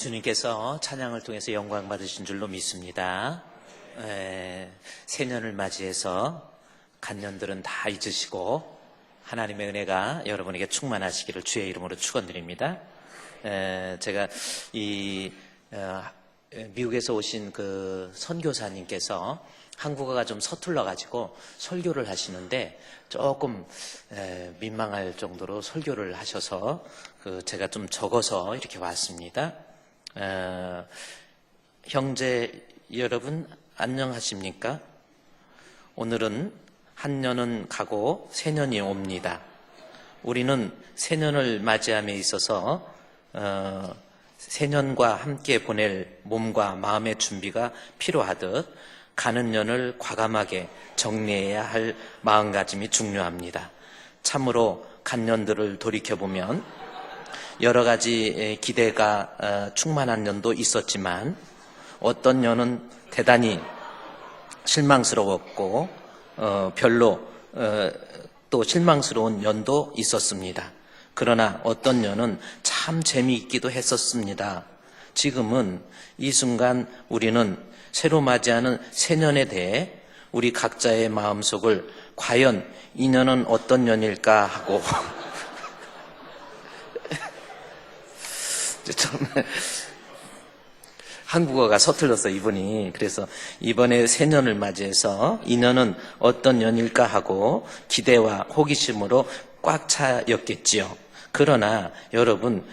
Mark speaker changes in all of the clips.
Speaker 1: 주님께서 찬양을 통해서 영광 받으신 줄로 믿습니다. 새년을 맞이해서 간년들은 다 잊으시고 하나님의 은혜가 여러분에게 충만하시기를 주의 이름으로 축원드립니다. 제가 미국에서 오신 그 선교사님께서 한국어가 좀 서툴러 가지고 설교를 하시는데 조금 민망할 정도로 설교를 하셔서 제가 좀 적어서 이렇게 왔습니다. 형제 여러분 안녕하십니까? 오늘은 한 년은 가고 새년이 옵니다. 우리는 새년을 맞이함에 있어서 새년과 함께 보낼 몸과 마음의 준비가 필요하듯 가는 년을 과감하게 정리해야 할 마음가짐이 중요합니다. 참으로 간년들을 돌이켜보면 여러 가지 기대가 충만한 년도 있었지만 어떤 년은 대단히 실망스러웠고 별로 또 실망스러운 년도 있었습니다. 그러나 어떤 년은 참 재미있기도 했었습니다. 지금은 이 순간 우리는 새로 맞이하는 새년에 대해 우리 각자의 마음속을 과연 이 년은 어떤 년일까 하고 정말 한국어가 서툴러서 이분이 그래서 이번에 새년을 맞이해서 이 년은 어떤 년일까 하고 기대와 호기심으로 꽉 차였겠지요. 그러나 여러분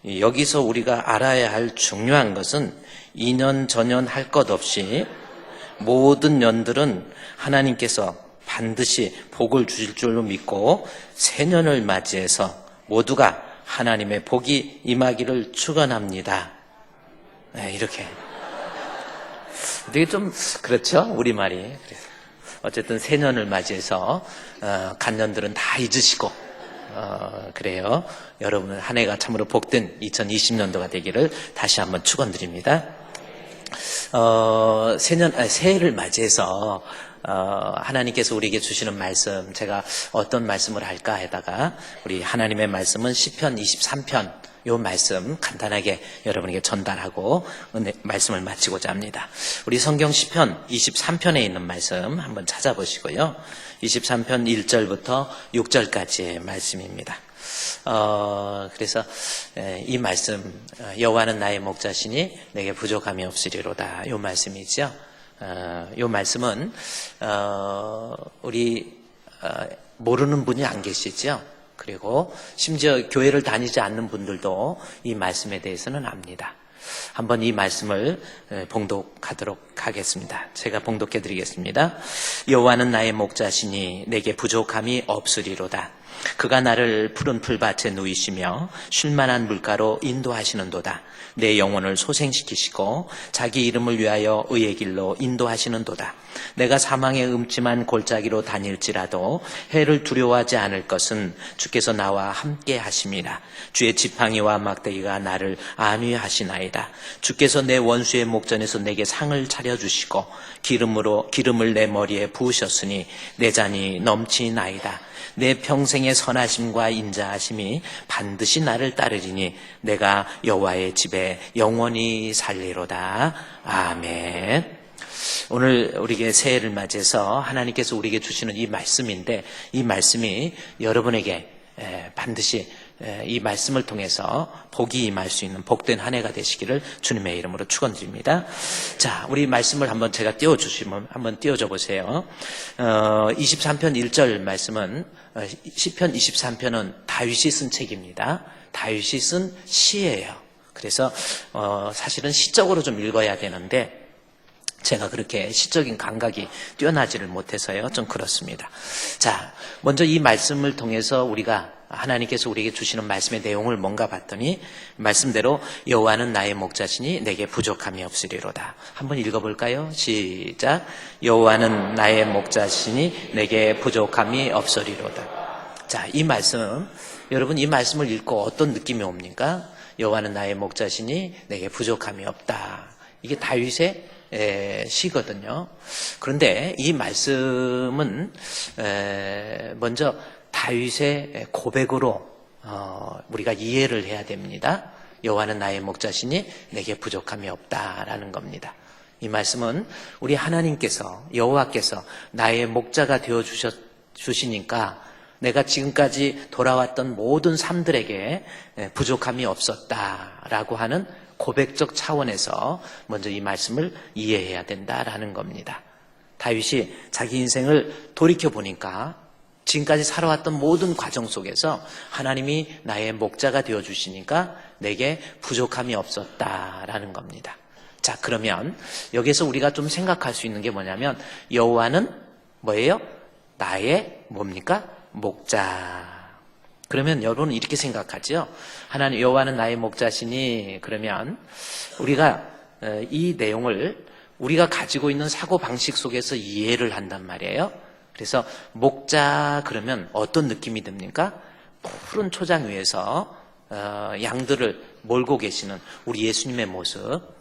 Speaker 1: 여기서 우리가 알아야 할 중요한 것은 2년 전년 할 것 없이 모든 년들은 하나님께서 반드시 복을 주실 줄로 믿고 새년을 맞이해서 모두가 하나님의 복이 임하기를 축원합니다. 이렇게 되게 좀 그렇죠? 우리말이. 어쨌든 새년을 맞이해서 간년들은 다 잊으시고 그래요. 여러분 한 해가 참으로 복된 2020년도가 되기를 다시 한번 축원드립니다. 새해를 맞이해서 하나님께서 우리에게 주시는 말씀, 제가 어떤 말씀을 할까 하다가 우리 하나님의 말씀은 시편 23편 요 말씀 간단하게 여러분에게 전달하고 말씀을 마치고자 합니다. 우리 성경 시편 23편에 있는 말씀 한번 찾아보시고요. 23편 1절부터 6절까지의 말씀입니다. 그래서 이 말씀 여호와는 나의 목자시니 내게 부족함이 없으리로다 요 말씀이죠. 요 말씀은 우리 모르는 분이 안 계시죠. 그리고 심지어 교회를 다니지 않는 분들도 이 말씀에 대해서는 압니다. 한번 이 말씀을 봉독하도록 하겠습니다. 제가 봉독해 드리겠습니다. 여호와는 나의 목자시니 내게 부족함이 없으리로다. 그가 나를 푸른 풀밭에 누이시며 쉴만한 물가로 인도하시는도다. 내 영혼을 소생시키시고 자기 이름을 위하여 의의 길로 인도하시는도다. 내가 사망의 음침한 골짜기로 다닐지라도 해를 두려워하지 않을 것은 주께서 나와 함께 하심이라. 주의 지팡이와 막대기가 나를 안위하시나이다. 주께서 내 원수의 목전에서 내게 상을 차려주시고 기름을 내 머리에 부으셨으니 내 잔이 넘치나이다. 내 평생의 선하심과 인자하심이 반드시 나를 따르리니 내가 여호와의 집에 영원히 살리로다. 아멘. 오늘 우리에게 새해를 맞이해서 하나님께서 우리에게 주시는 이 말씀인데 이 말씀이 여러분에게 반드시 이 말씀을 통해서 복이 임할 수 있는 복된 한 해가 되시기를 주님의 이름으로 축원드립니다. 자, 우리 말씀을 한번 제가 띄워주시면 한번 띄워줘 보세요. 23편 1절 말씀은 시편 23편은 다윗이 쓴 책입니다. 다윗이 쓴 시예요. 그래서 사실은 시적으로 좀 읽어야 되는데 제가 그렇게 시적인 감각이 뛰어나지를 못해서요. 좀 그렇습니다. 자, 먼저 이 말씀을 통해서 우리가 하나님께서 우리에게 주시는 말씀의 내용을 뭔가 봤더니 말씀대로 여호와는 나의 목자시니 내게 부족함이 없으리로다. 한번 읽어볼까요? 시작. 여호와는 나의 목자시니 내게 부족함이 없으리로다. 자, 이 말씀 여러분 이 말씀을 읽고 어떤 느낌이 옵니까? 여호와는 나의 목자시니 내게 부족함이 없다. 이게 다윗의 시거든요. 그런데 이 말씀은 먼저 다윗의 고백으로 우리가 이해를 해야 됩니다. 여호와는 나의 목자시니 내게 부족함이 없다라는 겁니다. 이 말씀은 우리 하나님께서, 여호와께서 나의 목자가 되어 주시니까 내가 지금까지 돌아왔던 모든 삶들에게 부족함이 없었다라고 하는 고백적 차원에서 먼저 이 말씀을 이해해야 된다라는 겁니다. 다윗이 자기 인생을 돌이켜보니까 지금까지 살아왔던 모든 과정 속에서 하나님이 나의 목자가 되어주시니까 내게 부족함이 없었다라는 겁니다. 자, 그러면 여기서 우리가 좀 생각할 수 있는 게 뭐냐면 여호와는 뭐예요? 나의 뭡니까? 목자. 그러면 여러분은 이렇게 생각하죠. 하나님 여호와는 나의 목자시니, 그러면 우리가 이 내용을 우리가 가지고 있는 사고방식 속에서 이해를 한단 말이에요. 그래서 목자 그러면 어떤 느낌이 듭니까? 푸른 초장 위에서 양들을 몰고 계시는 우리 예수님의 모습.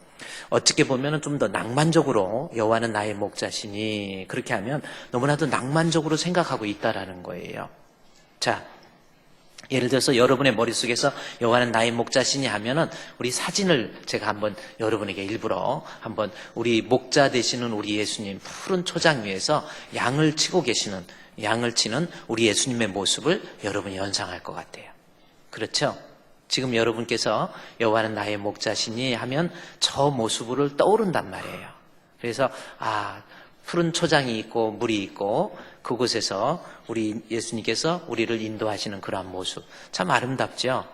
Speaker 1: 어떻게 보면 좀 더 낭만적으로 여호와는 나의 목자시니, 그렇게 하면 너무나도 낭만적으로 생각하고 있다라는 거예요. 자, 예를 들어서 여러분의 머릿속에서 여호와는 나의 목자시니 하면은 우리 사진을 제가 한번 여러분에게 일부러 한번 우리 목자 되시는 우리 예수님 푸른 초장 위에서 양을 치는 우리 예수님의 모습을 여러분이 연상할 것 같아요. 그렇죠? 지금 여러분께서 여호와는 나의 목자시니 하면 저 모습을 떠오른단 말이에요. 그래서 푸른 초장이 있고 물이 있고 그곳에서 우리 예수님께서 우리를 인도하시는 그러한 모습, 참 아름답죠?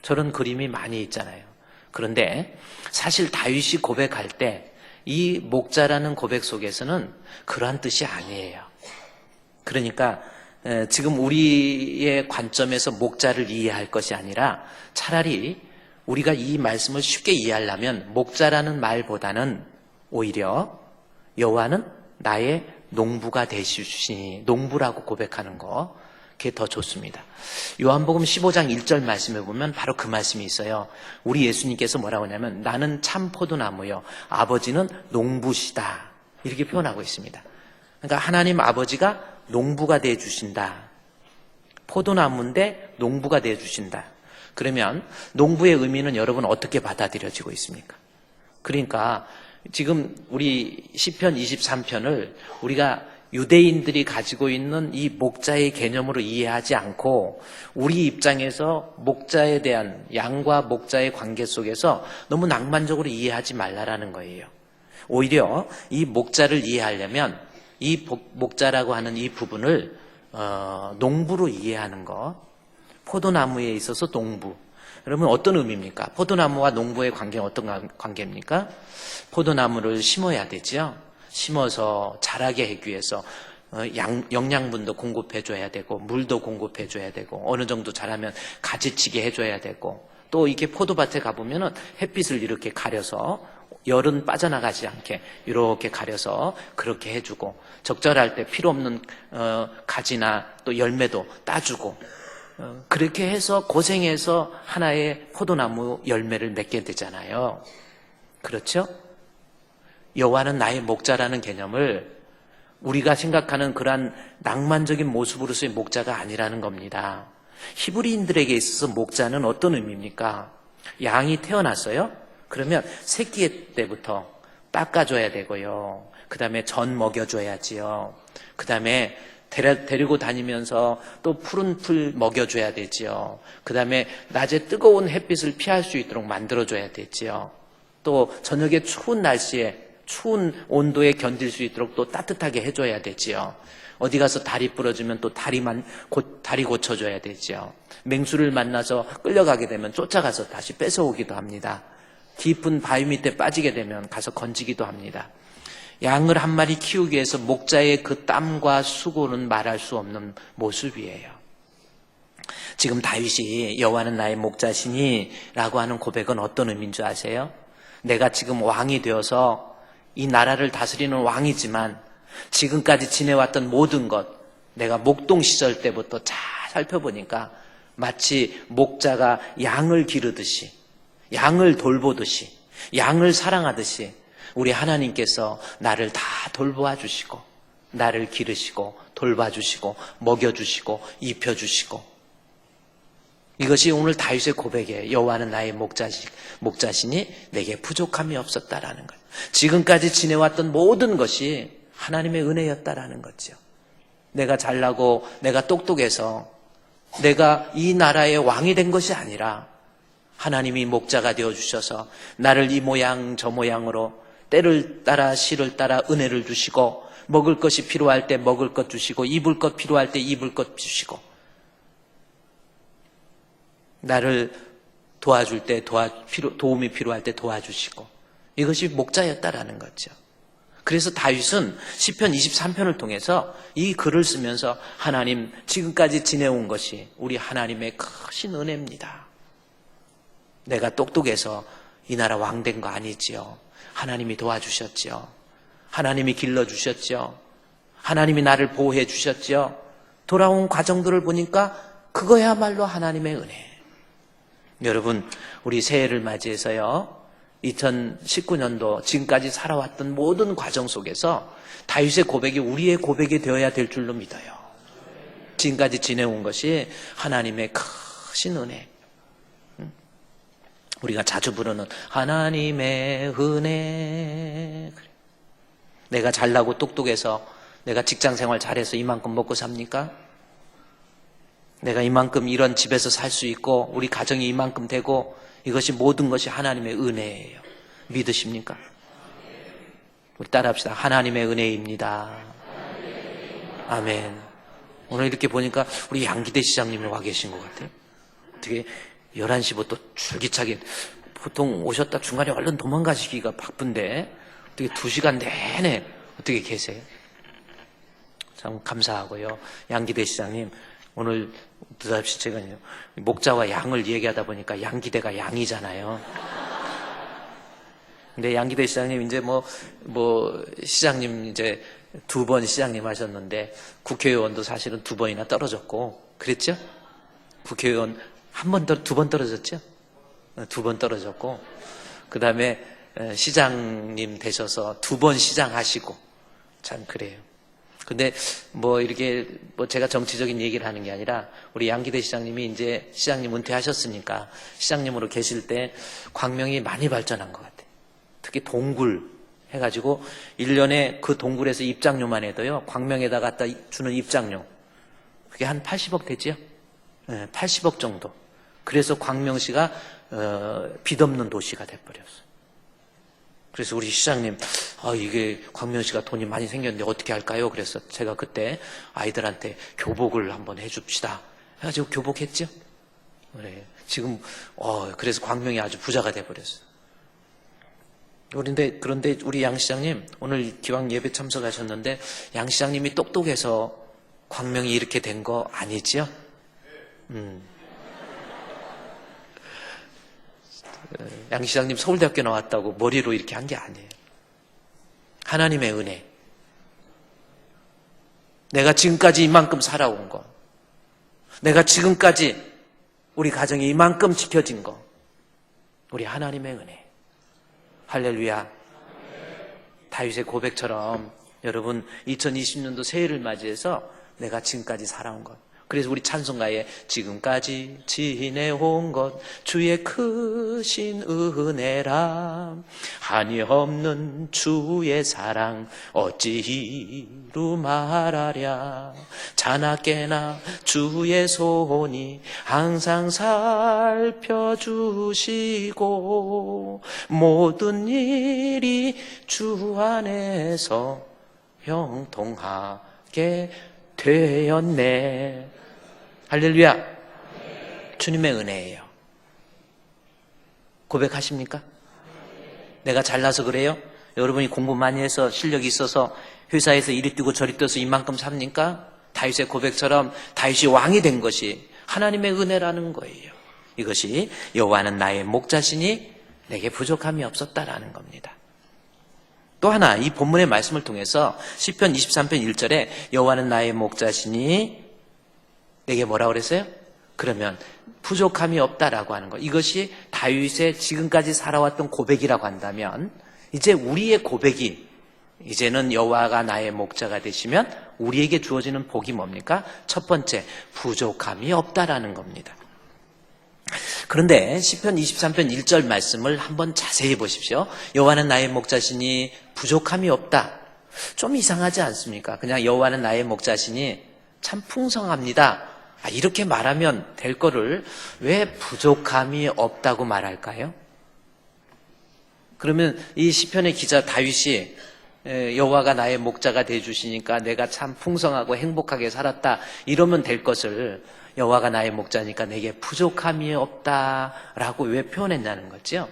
Speaker 1: 저런 그림이 많이 있잖아요. 그런데 사실 다윗이 고백할 때 이 목자라는 고백 속에서는 그러한 뜻이 아니에요. 그러니까 지금 우리의 관점에서 목자를 이해할 것이 아니라 차라리 우리가 이 말씀을 쉽게 이해하려면 목자라는 말보다는 오히려 여호와는 나의 농부가 되시니, 농부라고 고백하는 거, 그게 더 좋습니다. 요한복음 15장 1절 말씀에 보면 바로 그 말씀이 있어요. 우리 예수님께서 뭐라고 하냐면 나는 참 포도나무요 아버지는 농부시다, 이렇게 표현하고 있습니다. 그러니까 하나님 아버지가 농부가 되어 주신다. 포도나무인데 농부가 되어 주신다. 그러면 농부의 의미는 여러분 어떻게 받아들여지고 있습니까? 그러니까 지금 우리 시편 23편을 우리가 유대인들이 가지고 있는 이 목자의 개념으로 이해하지 않고 우리 입장에서 목자에 대한, 양과 목자의 관계 속에서 너무 낭만적으로 이해하지 말라라는 거예요. 오히려 이 목자를 이해하려면 이 목자라고 하는 이 부분을 농부로 이해하는 것. 포도나무에 있어서 농부. 그러면 어떤 의미입니까? 포도나무와 농부의 관계는 어떤 관계입니까? 포도나무를 심어야 되죠. 심어서 자라게 하기 위해서 영양분도 공급해줘야 되고 물도 공급해줘야 되고 어느 정도 자라면 가지치게 해줘야 되고, 또 이게 포도밭에 가보면 햇빛을 이렇게 가려서 열은 빠져나가지 않게 이렇게 가려서 그렇게 해주고, 적절할 때 필요 없는 가지나 또 열매도 따주고, 그렇게 해서 고생해서 하나의 포도나무 열매를 맺게 되잖아요. 그렇죠? 여호와는 나의 목자라는 개념을 우리가 생각하는 그러한 낭만적인 모습으로서의 목자가 아니라는 겁니다. 히브리인들에게 있어서 목자는 어떤 의미입니까? 양이 태어났어요? 그러면 새끼 때부터 닦아줘야 되고요. 그 다음에 전 먹여줘야지요. 그 다음에 데리고 다니면서 또 푸른 풀 먹여줘야 되지요. 그 다음에 낮에 뜨거운 햇빛을 피할 수 있도록 만들어줘야 되지요. 또 저녁에 추운 날씨에 추운 온도에 견딜 수 있도록 또 따뜻하게 해줘야 되지요. 어디 가서 다리 부러지면 또 다리 고쳐줘야 되지요. 맹수를 만나서 끌려가게 되면 쫓아가서 다시 뺏어오기도 합니다. 깊은 바위 밑에 빠지게 되면 가서 건지기도 합니다. 양을 한 마리 키우기 위해서 목자의 그 땀과 수고는 말할 수 없는 모습이에요. 지금 다윗이 여호와는 나의 목자시니 라고 하는 고백은 어떤 의미인 줄 아세요? 내가 지금 왕이 되어서 이 나라를 다스리는 왕이지만 지금까지 지내왔던 모든 것, 내가 목동 시절 때부터 잘 살펴보니까 마치 목자가 양을 기르듯이, 양을 돌보듯이, 양을 사랑하듯이 우리 하나님께서 나를 다 돌보아 주시고, 나를 기르시고, 돌봐주시고, 먹여주시고, 입혀주시고, 이것이 오늘 다윗의 고백이에요. 여호와는 나의 목자시니 내게 부족함이 없었다라는 거예요. 지금까지 지내왔던 모든 것이 하나님의 은혜였다라는 거죠. 내가 잘나고 내가 똑똑해서 내가 이 나라의 왕이 된 것이 아니라 하나님이 목자가 되어주셔서 나를 이 모양 저 모양으로 때를 따라 시를 따라 은혜를 주시고 먹을 것이 필요할 때 먹을 것 주시고 입을 것 필요할 때 입을 것 주시고 나를 도와줄 때 도움이 필요할 때 도와주시고 이것이 목자였다라는 거죠. 그래서 다윗은 시편 23편을 통해서 이 글을 쓰면서 하나님 지금까지 지내온 것이 우리 하나님의 크신 은혜입니다. 내가 똑똑해서 이 나라 왕 된 거 아니지요. 하나님이 도와주셨지요. 하나님이 길러주셨죠. 하나님이 나를 보호해 주셨죠. 돌아온 과정들을 보니까 그거야말로 하나님의 은혜. 여러분, 우리 새해를 맞이해서요, 2019년도 지금까지 살아왔던 모든 과정 속에서 다윗의 고백이 우리의 고백이 되어야 될 줄로 믿어요. 지금까지 지내온 것이 하나님의 크신 은혜. 우리가 자주 부르는 하나님의 은혜. 내가 잘나고 똑똑해서 내가 직장생활 잘해서 이만큼 먹고 삽니까? 내가 이만큼 이런 집에서 살 수 있고 우리 가정이 이만큼 되고 이것이 모든 것이 하나님의 은혜예요. 믿으십니까? 우리 따라합시다. 하나님의 은혜입니다. 아멘. 오늘 이렇게 보니까 우리 양기대 시장님이 와 계신 것 같아요. 어떻게 11시부터 줄기차게 보통 오셨다 중간에 얼른 도망가시기가 바쁜데 어떻게 2시간 내내 어떻게 계세요? 참 감사하고요. 양기대 시장님 오늘 느닷없이 제가 목자와 양을 얘기하다 보니까 양기대가 양이잖아요. 근데 양기대 시장님 이제 뭐 시장님 이제 2번 시장님 하셨는데 국회의원도 사실은 2번이나 떨어졌고 그랬죠? 국회의원 2번 떨어졌죠? 2번 떨어졌고 그 다음에 시장님 되셔서 2번 시장 하시고 참 그래요. 근데 이렇게 제가 정치적인 얘기를 하는 게 아니라 우리 양기대 시장님이 이제 시장님 은퇴하셨으니까 시장님으로 계실 때 광명이 많이 발전한 것 같아요. 특히 동굴 해가지고 1년에 그 동굴에서 입장료만 해도요 광명에다 갖다 주는 입장료 그게 한 80억 되지요? 네, 80억 정도. 그래서 광명시가 빚 없는 도시가 돼버렸어요. 그래서 우리 시장님, 이게 광명시가 돈이 많이 생겼는데 어떻게 할까요? 그래서 제가 그때 아이들한테 교복을 한번 해줍시다. 해가지고 교복했죠? 그래. 지금, 그래서 광명이 아주 부자가 돼버렸어요. 그런데 우리 양 시장님, 오늘 기왕 예배 참석하셨는데, 양 시장님이 똑똑해서 광명이 이렇게 된 거 아니지요? 양 시장님 서울대학교 나왔다고 머리로 이렇게 한 게 아니에요. 하나님의 은혜. 내가 지금까지 이만큼 살아온 거. 내가 지금까지 우리 가정이 이만큼 지켜진 거. 우리 하나님의 은혜. 할렐루야. 다윗의 고백처럼 여러분 2020년도 새해를 맞이해서 내가 지금까지 살아온 것. 그래서 우리 찬송가에 지금까지 지내온 것 주의 크신 은혜라 한이 없는 주의 사랑 어찌 이루 말하랴 자나깨나 주의 손이 항상 살펴주시고 모든 일이 주 안에서 형통하게 되었네. 할렐루야. 주님의 은혜예요. 고백하십니까? 내가 잘나서 그래요? 여러분이 공부 많이 해서 실력이 있어서 회사에서 이리 뛰고 저리 뛰어서 이만큼 삽니까? 다윗의 고백처럼 다윗이 왕이 된 것이 하나님의 은혜라는 거예요. 이것이 여호와는 나의 목자시니 내게 부족함이 없었다라는 겁니다. 또 하나 이 본문의 말씀을 통해서 시편 23편 1절에 여호와는 나의 목자시니 내게 뭐라고 그랬어요? 그러면 부족함이 없다라고 하는 것. 이것이 다윗의 지금까지 살아왔던 고백이라고 한다면 이제 우리의 고백이 이제는 여호와가 나의 목자가 되시면 우리에게 주어지는 복이 뭡니까? 첫 번째, 부족함이 없다라는 겁니다. 그런데 시편 23편 1절 말씀을 한번 자세히 보십시오. 여호와는 나의 목자시니 부족함이 없다. 좀 이상하지 않습니까? 그냥 여호와는 나의 목자시니 참 풍성합니다. 이렇게 말하면 될 거를 왜 부족함이 없다고 말할까요? 그러면 이 시편의 기자 다윗이 여호와가 나의 목자가 되어주시니까 내가 참 풍성하고 행복하게 살았다 이러면 될 것을 여호와가 나의 목자니까 내게 부족함이 없다라고 왜 표현했냐는 거죠.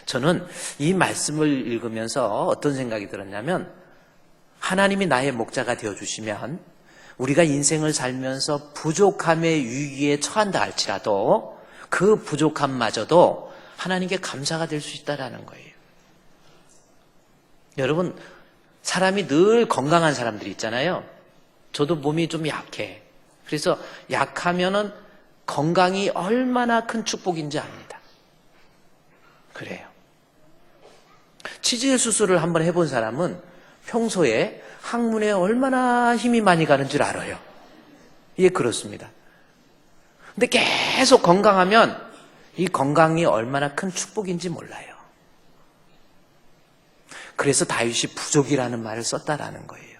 Speaker 1: 저는 이 말씀을 읽으면서 어떤 생각이 들었냐면 하나님이 나의 목자가 되어주시면 우리가 인생을 살면서 부족함의 위기에 처한다 할지라도 그 부족함마저도 하나님께 감사가 될 수 있다는 거예요. 여러분, 사람이 늘 건강한 사람들이 있잖아요. 저도 몸이 좀 약해. 그래서 약하면은 건강이 얼마나 큰 축복인지 압니다. 그래요. 치질 수술을 한번 해본 사람은 평소에 항문에 얼마나 힘이 많이 가는 줄 알아요. 예, 그렇습니다. 근데 계속 건강하면 이 건강이 얼마나 큰 축복인지 몰라요. 그래서 다윗이 부족이라는 말을 썼다라는 거예요.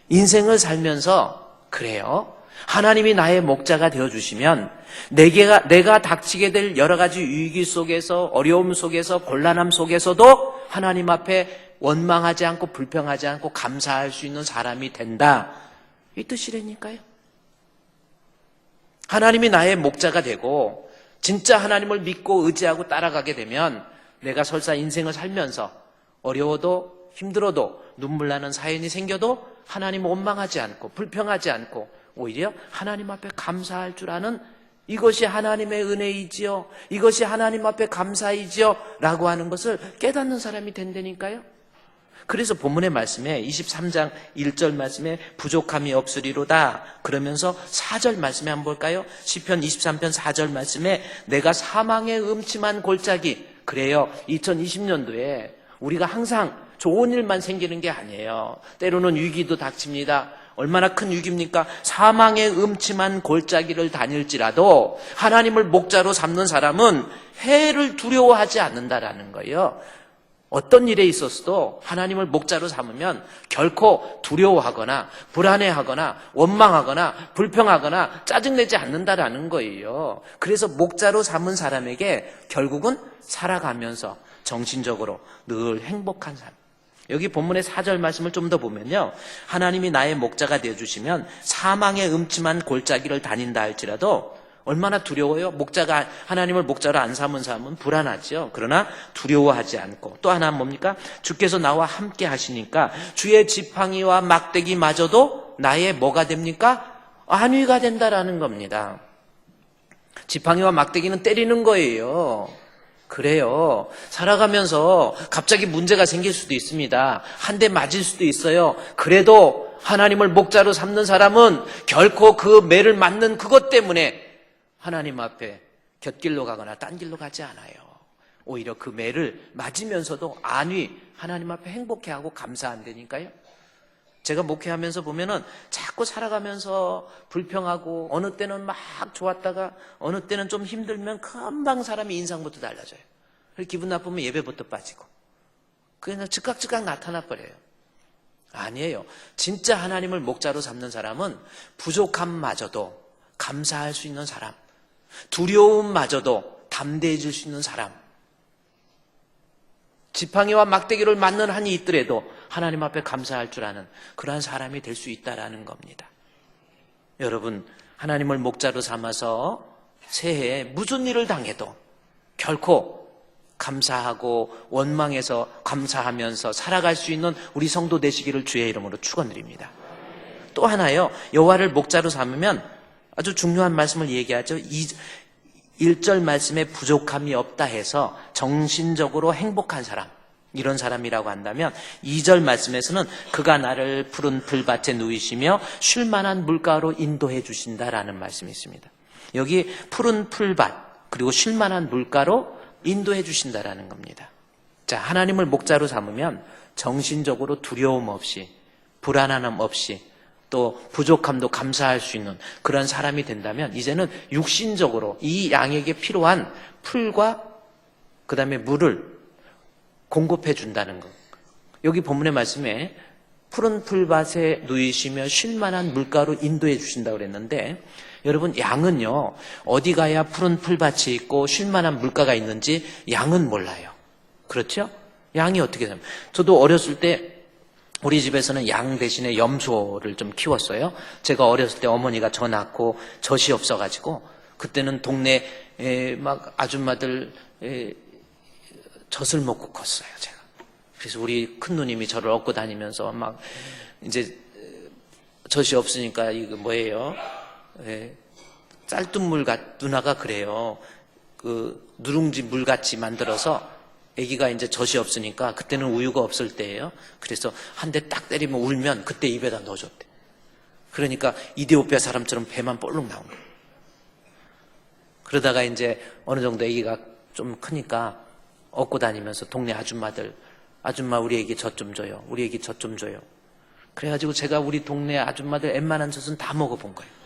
Speaker 1: 인생을 살면서 그래요. 하나님이 나의 목자가 되어주시면 내가 닥치게 될 여러 가지 위기 속에서 어려움 속에서 곤란함 속에서도 하나님 앞에 원망하지 않고 불평하지 않고 감사할 수 있는 사람이 된다. 이 뜻이라니까요. 하나님이 나의 목자가 되고 진짜 하나님을 믿고 의지하고 따라가게 되면 내가 설사 인생을 살면서 어려워도 힘들어도 눈물 나는 사연이 생겨도 하나님 원망하지 않고 불평하지 않고 오히려 하나님 앞에 감사할 줄 아는 이것이 하나님의 은혜이지요. 이것이 하나님 앞에 감사이지요. 라고 하는 것을 깨닫는 사람이 된다니까요. 그래서 본문의 말씀에 23장 1절 말씀에 부족함이 없으리로다. 그러면서 4절 말씀에 한번 볼까요? 시편 23편 4절 말씀에 내가 사망의 음침한 골짜기. 그래요. 2020년도에 우리가 항상 좋은 일만 생기는 게 아니에요. 때로는 위기도 닥칩니다. 얼마나 큰 위기입니까? 사망의 음침한 골짜기를 다닐지라도 하나님을 목자로 삼는 사람은 해를 두려워하지 않는다라는 거예요. 어떤 일에 있어서도 하나님을 목자로 삼으면 결코 두려워하거나 불안해하거나 원망하거나 불평하거나 짜증내지 않는다라는 거예요. 그래서 목자로 삼은 사람에게 결국은 살아가면서 정신적으로 늘 행복한 삶. 여기 본문의 4절 말씀을 좀 더 보면요. 하나님이 나의 목자가 되어주시면 사망의 음침한 골짜기를 다닌다 할지라도 얼마나 두려워요? 하나님을 목자로 안 삼은 사람은 불안하죠. 그러나 두려워하지 않고 또 하나 뭡니까? 주께서 나와 함께 하시니까 주의 지팡이와 막대기마저도 나의 뭐가 됩니까? 안위가 된다라는 겁니다. 지팡이와 막대기는 때리는 거예요. 그래요. 살아가면서 갑자기 문제가 생길 수도 있습니다. 한 대 맞을 수도 있어요. 그래도 하나님을 목자로 삼는 사람은 결코 그 매를 맞는 그것 때문에 하나님 앞에 곁길로 가거나 딴 길로 가지 않아요. 오히려 그 매를 맞으면서도 안위, 하나님 앞에 행복해하고 감사한다니까요. 제가 목회하면서 보면은 자꾸 살아가면서 불평하고 어느 때는 막 좋았다가 어느 때는 좀 힘들면 금방 사람이 인상부터 달라져요. 기분 나쁘면 예배부터 빠지고 그냥 즉각 나타나 버려요. 아니에요. 진짜 하나님을 목자로 삼는 사람은 부족함마저도 감사할 수 있는 사람, 두려움마저도 담대해질 수 있는 사람, 지팡이와 막대기를 맞는 한이 있더라도 하나님 앞에 감사할 줄 아는 그러한 사람이 될 수 있다라는 겁니다. 여러분, 하나님을 목자로 삼아서 새해에 무슨 일을 당해도 결코 감사하고 원망해서 감사하면서 살아갈 수 있는 우리 성도 되시기를 주의 이름으로 축원드립니다. 또 하나요. 여호와를 목자로 삼으면 아주 중요한 말씀을 얘기하죠. 1절 말씀에 부족함이 없다 해서 정신적으로 행복한 사람, 이런 사람이라고 한다면 2절 말씀에서는 그가 나를 푸른 풀밭에 누이시며 쉴만한 물가로 인도해 주신다라는 말씀이 있습니다. 여기 푸른 풀밭 그리고 쉴만한 물가로 인도해 주신다라는 겁니다. 자, 하나님을 목자로 삼으면 정신적으로 두려움 없이 불안함 없이 또 부족함도 감사할 수 있는 그런 사람이 된다면 이제는 육신적으로 이 양에게 필요한 풀과 그 다음에 물을 공급해 준다는 것. 여기 본문의 말씀에 푸른 풀밭에 누이시며 쉴만한 물가로 인도해 주신다고 그랬는데 여러분 양은요 어디 가야 푸른 풀밭이 있고 쉴만한 물가가 있는지 양은 몰라요. 그렇죠? 양이 어떻게 되면 저도 어렸을 때 우리 집에서는 양 대신에 염소를 좀 키웠어요. 제가 어렸을 때 어머니가 저 낳고 젖이 없어가지고 그때는 동네 막 아줌마들 젖을 먹고 컸어요. 제가. 그래서 우리 큰 누님이 저를 업고 다니면서 막 이제 젖이 없으니까 이거 뭐예요? 쌀뜨물 누나가 그래요. 그 누룽지 물같이 만들어서 아기가 이제 젖이 없으니까 그때는 우유가 없을 때예요. 그래서 한 대 딱 때리면 울면 그때 입에다 넣어줬대. 그러니까 이디오피아 사람처럼 배만 볼록 나온 거예요. 그러다가 이제 어느 정도 아기가 좀 크니까 업고 다니면서 동네 아줌마들 아줌마 우리 아기 젖 좀 줘요. 우리 아기 젖 좀 줘요. 그래가지고 제가 우리 동네 아줌마들 웬만한 젖은 다 먹어본 거예요.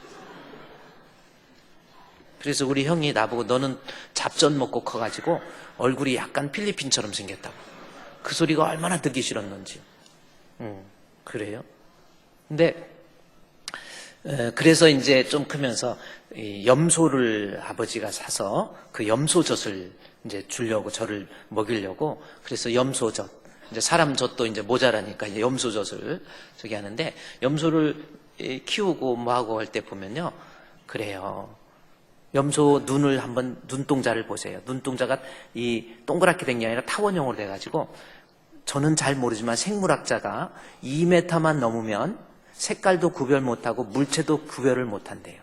Speaker 1: 그래서 우리 형이 나보고 너는 잡전 먹고 커가지고 얼굴이 약간 필리핀처럼 생겼다고. 그 소리가 얼마나 듣기 싫었는지. 그래요. 근데 그래서 이제 좀 크면서 이 염소를 아버지가 사서 그 염소젖을 이제 주려고 저를 먹이려고 그래서 염소젖 이제 사람 젖도 이제 모자라니까 이제 염소젖을 저기 하는데 염소를 키우고 뭐하고 할 때 보면요 그래요. 염소 눈을 한번 눈동자를 보세요. 눈동자가 이 동그랗게 된 게 아니라 타원형으로 돼가지고 저는 잘 모르지만 생물학자가 2m만 넘으면 색깔도 구별 못하고 물체도 구별을 못한대요.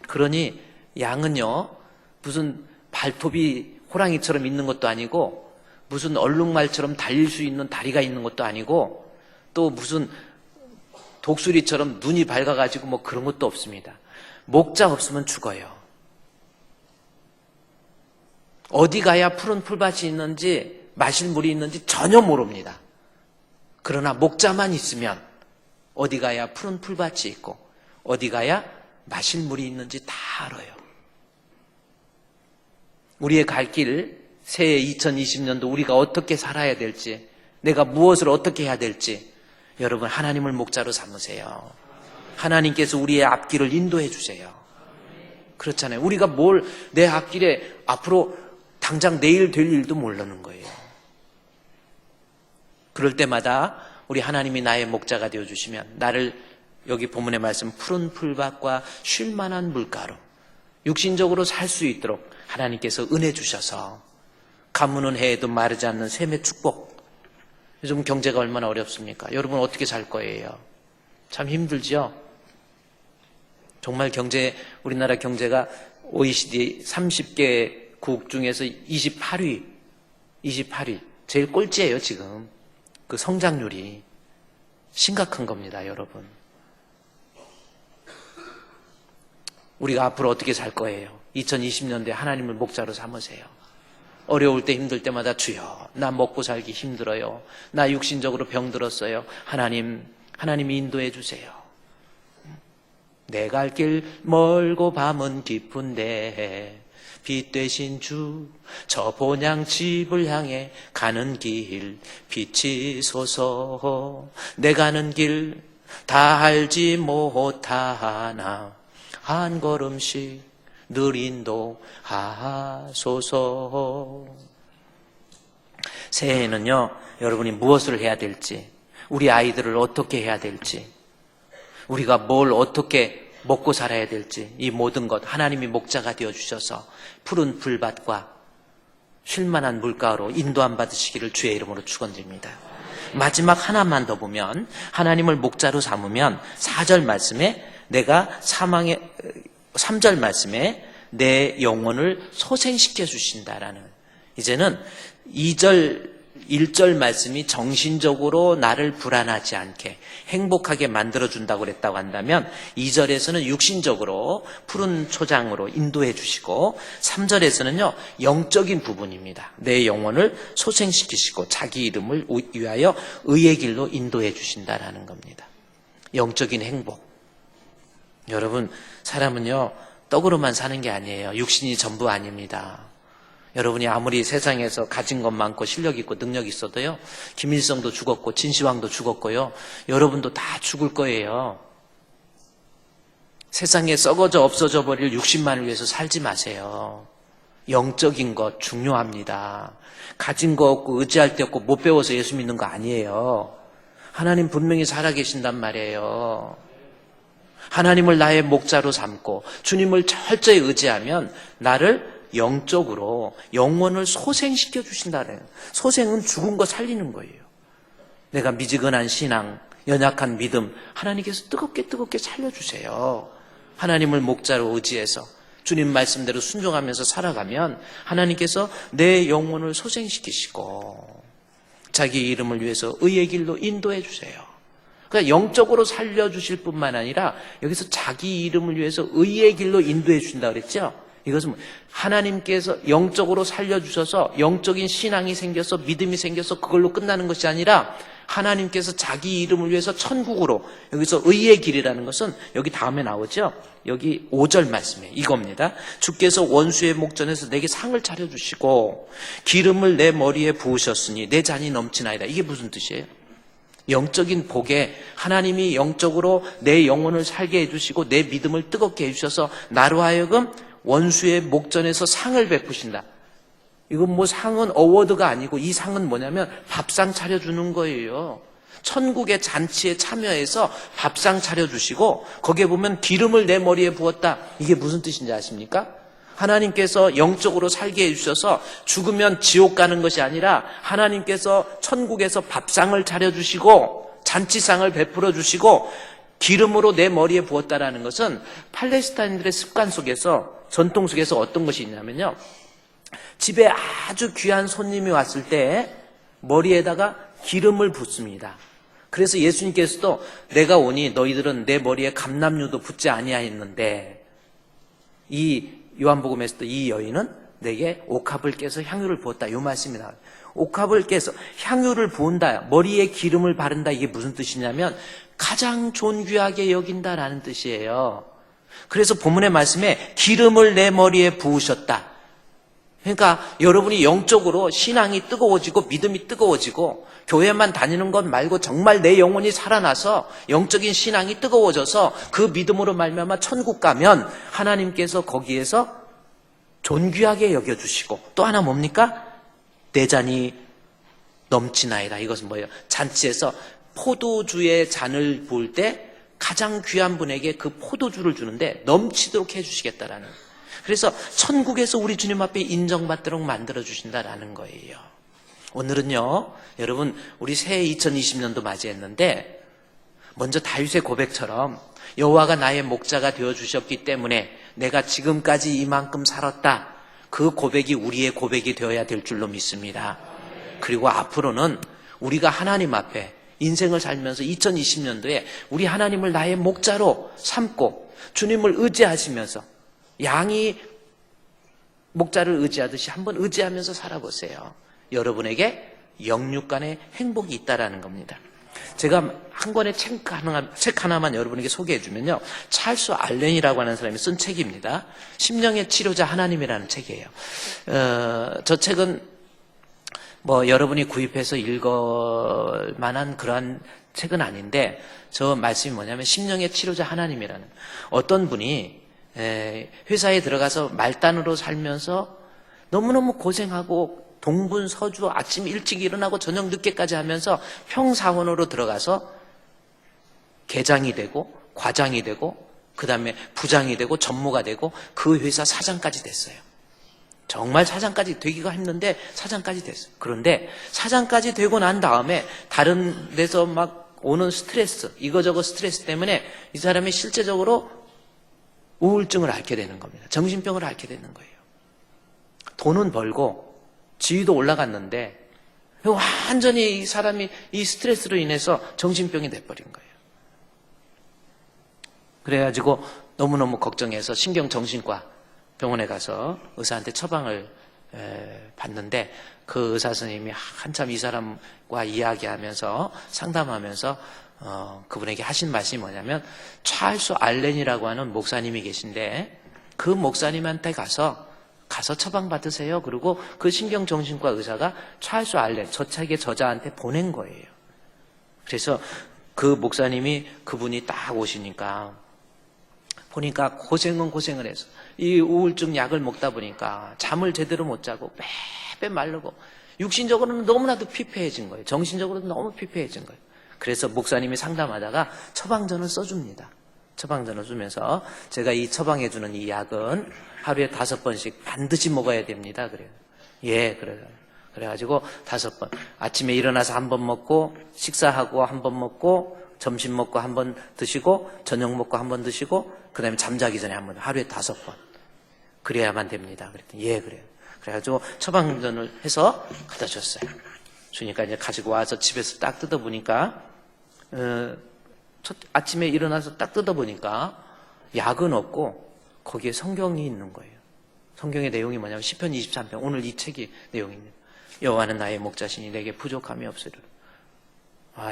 Speaker 1: 그러니 양은요 무슨 발톱이 호랑이처럼 있는 것도 아니고 무슨 얼룩말처럼 달릴 수 있는 다리가 있는 것도 아니고 또 무슨 독수리처럼 눈이 밝아가지고 뭐 그런 것도 없습니다. 목자 없으면 죽어요. 어디 가야 푸른 풀밭이 있는지 마실 물이 있는지 전혀 모릅니다. 그러나 목자만 있으면 어디 가야 푸른 풀밭이 있고 어디 가야 마실 물이 있는지 다 알아요. 우리의 갈 길, 새해 2020년도 우리가 어떻게 살아야 될지, 내가 무엇을 어떻게 해야 될지 여러분 하나님을 목자로 삼으세요. 하나님께서 우리의 앞길을 인도해 주세요. 그렇잖아요. 우리가 뭘 내 앞길에 앞으로 당장 내일 될 일도 모르는 거예요. 그럴 때마다 우리 하나님이 나의 목자가 되어주시면 나를 여기 본문의 말씀 푸른 풀밭과 쉴만한 물가로 육신적으로 살 수 있도록 하나님께서 은혜 주셔서 가무는 해에도 마르지 않는 샘의 축복. 요즘 경제가 얼마나 어렵습니까? 여러분 어떻게 살 거예요? 참 힘들죠? 정말 우리나라 경제가 OECD 30개국 중에서 28위. 제일 꼴찌예요, 지금. 그 성장률이. 심각한 겁니다, 여러분. 우리가 앞으로 어떻게 살 거예요? 2020년도에 하나님을 목자로 삼으세요. 어려울 때 힘들 때마다 주여, 나 먹고 살기 힘들어요. 나 육신적으로 병들었어요. 하나님이 인도해 주세요. 내 갈 길 멀고 밤은 깊은데 빛 되신 주 저 본향 집을 향해 가는 길 비치소서. 내 가는 길 다 알지 못하나 한 걸음씩 늘 인도하소서. 새해에는요 여러분이 무엇을 해야 될지, 우리 아이들을 어떻게 해야 될지, 우리가 뭘 어떻게 먹고 살아야 될지, 이 모든 것 하나님이 목자가 되어주셔서 푸른 풀밭과 쉴만한 물가로 인도함 받으시기를 주의 이름으로 축원드립니다. 마지막 하나만 더 보면 하나님을 목자로 삼으면 4절 말씀에 내가 3절 말씀에 내 영혼을 소생시켜 주신다라는, 이제는 1절 말씀이 정신적으로 나를 불안하지 않게 행복하게 만들어준다고 그랬다고 한다면 2절에서는 육신적으로 푸른 초장으로 인도해 주시고 3절에서는요 영적인 부분입니다. 내 영혼을 소생시키시고 자기 이름을 위하여 의의 길로 인도해 주신다라는 겁니다. 영적인 행복. 여러분, 사람은요, 떡으로만 사는 게 아니에요. 육신이 전부 아닙니다. 여러분이 아무리 세상에서 가진 것 많고 실력 있고 능력 있어도요, 김일성도 죽었고 진시황도 죽었고요, 여러분도 다 죽을 거예요. 세상에 썩어져 없어져 버릴 육신만을 위해서 살지 마세요. 영적인 것 중요합니다. 가진 거 없고 의지할 데 없고 못 배워서 예수 믿는 거 아니에요. 하나님 분명히 살아계신단 말이에요. 하나님을 나의 목자로 삼고 주님을 철저히 의지하면 나를 영적으로 영혼을 소생시켜 주신다는. 소생은 죽은 거 살리는 거예요. 내가 미지근한 신앙, 연약한 믿음, 하나님께서 뜨겁게 살려주세요. 하나님을 목자로 의지해서 주님 말씀대로 순종하면서 살아가면 하나님께서 내 영혼을 소생시키시고 자기 이름을 위해서 의의 길로 인도해 주세요. 그러니까 영적으로 살려주실 뿐만 아니라 여기서 자기 이름을 위해서 의의 길로 인도해 주신다 그랬죠? 이것은 하나님께서 영적으로 살려주셔서 영적인 신앙이 생겨서 믿음이 생겨서 그걸로 끝나는 것이 아니라 하나님께서 자기 이름을 위해서 천국으로, 여기서 의의 길이라는 것은 여기 다음에 나오죠. 여기 5절 말씀에 이겁니다. 주께서 원수의 목전에서 내게 상을 차려주시고 기름을 내 머리에 부으셨으니 내 잔이 넘치나이다. 이게 무슨 뜻이에요? 영적인 복에 하나님이 영적으로 내 영혼을 살게 해주시고 내 믿음을 뜨겁게 해주셔서 나로 하여금 원수의 목전에서 상을 베푸신다. 이건 뭐 상은 어워드가 아니고 이 상은 뭐냐면 밥상 차려주는 거예요. 천국의 잔치에 참여해서 밥상 차려주시고 거기에 보면 기름을 내 머리에 부었다. 이게 무슨 뜻인지 아십니까? 하나님께서 영적으로 살게 해주셔서 죽으면 지옥 가는 것이 아니라 하나님께서 천국에서 밥상을 차려주시고 잔치상을 베풀어 주시고 기름으로 내 머리에 부었다라는 것은 팔레스타인들의 습관 속에서, 전통 속에서 어떤 것이 있냐면요, 집에 아주 귀한 손님이 왔을 때 머리에다가 기름을 붓습니다. 그래서 예수님께서도 내가 오니 너희들은 내 머리에 감람류도 붓지 아니하였는데, 이 요한복음에서도 이 여인은 내게 옥합을 깨서 향유를 부었다, 이 말씀이 나와요. 옥합을 깨서 향유를 부은다, 머리에 기름을 바른다, 이게 무슨 뜻이냐면 가장 존귀하게 여긴다라는 뜻이에요. 그래서 본문의 말씀에 기름을 내 머리에 부으셨다. 그러니까 여러분이 영적으로 신앙이 뜨거워지고 믿음이 뜨거워지고 교회만 다니는 것 말고 정말 내 영혼이 살아나서 영적인 신앙이 뜨거워져서 그 믿음으로 말미암아 천국 가면 하나님께서 거기에서 존귀하게 여겨주시고, 또 하나 뭡니까? 내 잔이 넘치나이다. 이것은 뭐예요? 잔치에서 포도주의 잔을 부을 때 가장 귀한 분에게 그 포도주를 주는데 넘치도록 해주시겠다라는. 그래서 천국에서 우리 주님 앞에 인정받도록 만들어주신다라는 거예요. 오늘은요, 여러분, 우리 새해 2020년도 맞이했는데 먼저 다윗의 고백처럼 여호와가 나의 목자가 되어주셨기 때문에 내가 지금까지 이만큼 살았다, 그 고백이 우리의 고백이 되어야 될 줄로 믿습니다. 그리고 앞으로는 우리가 하나님 앞에 인생을 살면서 2020년도에 우리 하나님을 나의 목자로 삼고 주님을 의지하시면서, 양이 목자를 의지하듯이 한번 의지하면서 살아보세요. 여러분에게 영육간의 행복이 있다라는 겁니다. 제가 한 권의 책 하나만 여러분에게 소개해주면요, 찰스 알렌이라고 하는 사람이 쓴 책입니다. 심령의 치료자 하나님이라는 책이에요. 저 책은 뭐 여러분이 구입해서 읽을 만한 그러한 책은 아닌데, 저 말씀이 뭐냐면 심령의 치료자 하나님이라는, 어떤 분이 회사에 들어가서 말단으로 살면서 너무너무 고생하고 동분서주 아침 일찍 일어나고 저녁 늦게까지 하면서 평사원으로 들어가서 계장이 되고 과장이 되고 그 다음에 부장이 되고 전무가 되고 그 회사 사장까지 됐어요. 정말 사장까지 되기가 힘든데 사장까지 됐어요. 그런데 사장까지 되고 난 다음에 다른 데서 막 오는 스트레스, 이거저거 스트레스 때문에 이 사람이 실제적으로 우울증을 앓게 되는 겁니다. 정신병을 앓게 되는 거예요. 돈은 벌고 지위도 올라갔는데 완전히 이 사람이 이 스트레스로 인해서 정신병이 돼버린 거예요. 그래가지고 너무너무 걱정해서 신경정신과 병원에 가서 의사한테 처방을 받는데, 그 의사 선생님이 한참 이 사람과 이야기하면서 상담하면서 그분에게 하신 말씀이 뭐냐면 찰스 알렌이라고 하는 목사님이 계신데 그 목사님한테 가서 처방받으세요. 그리고 그 신경정신과 의사가 찰스 알렌, 저 책의 저자한테 보낸 거예요. 그래서 그 목사님이 그분이 딱 오시니까 보니까 고생을 해서 이 우울증 약을 먹다 보니까 잠을 제대로 못 자고 빼빼 마르고 육신적으로는 너무나도 피폐해진 거예요. 정신적으로도 너무 피폐해진 거예요. 그래서 목사님이 상담하다가 처방전을 써줍니다. 처방전을 주면서 제가 이 처방해주는 이 약은 하루에 5번씩 반드시 먹어야 됩니다. 그래요. 예, 그래요. 그래가지고 5번. 아침에 일어나서 1번 먹고, 식사하고 1번 먹고, 점심 먹고 1번 드시고, 저녁 먹고 1번 드시고, 그 다음에 잠자기 전에 1번, 하루에 5번. 그래야만 됩니다. 그랬더니, 예, 그래요. 그래가지고 처방전을 해서 갖다 줬어요. 주니까 이제 가지고 와서 집에서 딱 뜯어보니까, 아침에 일어나서 딱 뜯어보니까 약은 없고 거기에 성경이 있는 거예요. 성경의 내용이 뭐냐면 시편 23편, 오늘 이 책이 내용입니다. 여호와는 나의 목자시니 내게 부족함이 없으리라.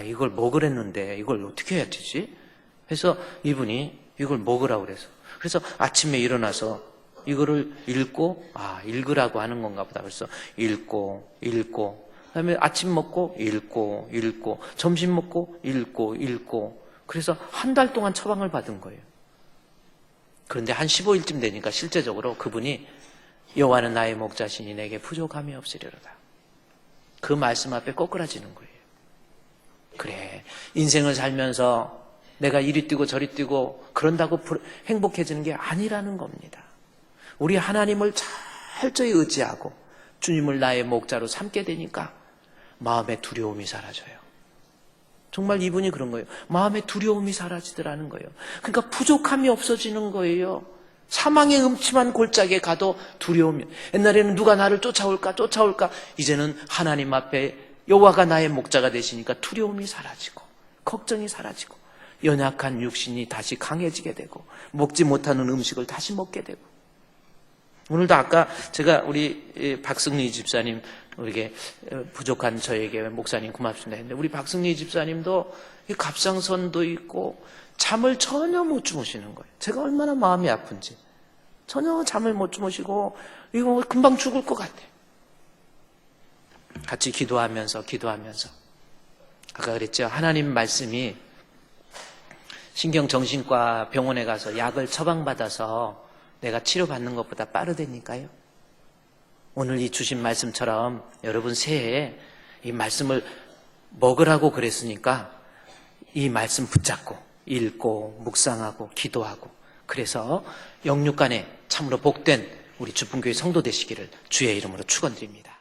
Speaker 1: 이걸 먹으랬는데 이걸 어떻게 해야 되지? 해서 이분이 이걸 먹으라고 그래서. 그래서 아침에 일어나서 이거를 읽으라고 하는 건가 보다. 그래서 읽고, 그다음에 아침 먹고 읽고, 점심 먹고 읽고. 그래서 한 달 동안 처방을 받은 거예요. 그런데 한 15일쯤 되니까 실제적으로 그분이 여호와는 나의 목자시니 내게 부족함이 없으리로다. 그 말씀 앞에 꼬꾸라지는 거예요. 그래, 인생을 살면서 내가 이리 뛰고 저리 뛰고 그런다고 행복해지는 게 아니라는 겁니다. 우리 하나님을 철저히 의지하고 주님을 나의 목자로 삼게 되니까 마음의 두려움이 사라져요. 정말 이분이 그런 거예요. 마음의 두려움이 사라지더라는 거예요. 그러니까 부족함이 없어지는 거예요. 사망의 음침한 골짜기에 가도 두려움이. 옛날에는 누가 나를 쫓아올까. 이제는 하나님 앞에 여호와가 나의 목자가 되시니까 두려움이 사라지고 걱정이 사라지고 연약한 육신이 다시 강해지게 되고 먹지 못하는 음식을 다시 먹게 되고. 오늘도 아까 제가 우리 박승리 집사님, 우리에게 부족한 저에게 목사님 고맙습니다 했는데, 우리 박승리 집사님도 갑상선도 있고 잠을 전혀 못 주무시는 거예요. 제가 얼마나 마음이 아픈지. 전혀 잠을 못 주무시고 이거 금방 죽을 것 같아요. 같이 기도하면서 아까 그랬죠. 하나님 말씀이 신경정신과 병원에 가서 약을 처방받아서 내가 치료받는 것보다 빠르다니까요. 오늘 이 주신 말씀처럼 여러분 새해에 이 말씀을 먹으라고 그랬으니까 이 말씀 붙잡고 읽고 묵상하고 기도하고, 그래서 영육간에 참으로 복된 우리 주풍교회 성도 되시기를 주의 이름으로 축원드립니다.